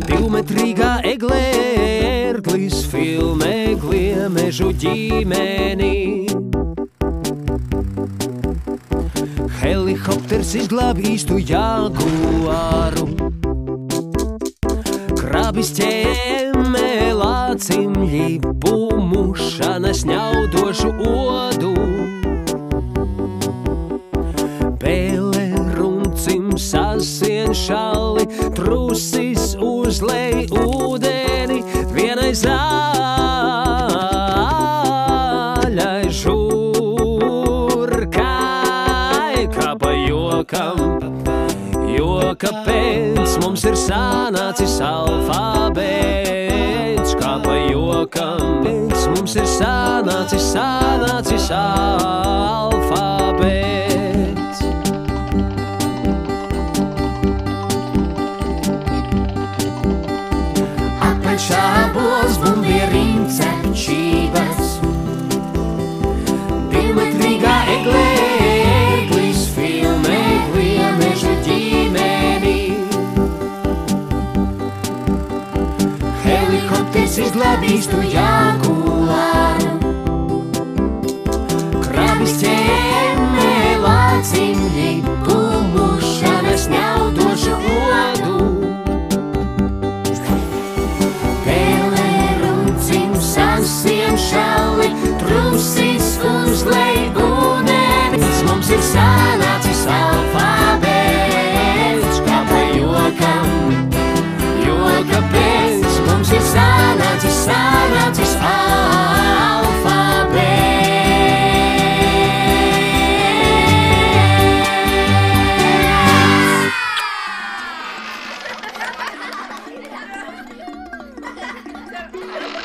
Divmetrīgā eglē ērglis filmē gliemežu ģimeni. Helikopters izglāb īstu jaguāru. Krabis ķēmē lācim ļipu mušana sņaudošu odu. Pēle runcim sasien šali, trusis uzlej ūdeni, vienai zaļai žurkai, kā pa jokam, jo kāpēc mums ir sanācis alfabēts, kā pa jokam, mums ir sanācis alfabēts. Apakšābols bumbierīnce čības, divmetrīgā eglē ērglis filmē gliemežu ģimeni. Helikopters izglāb īstu jaguāru.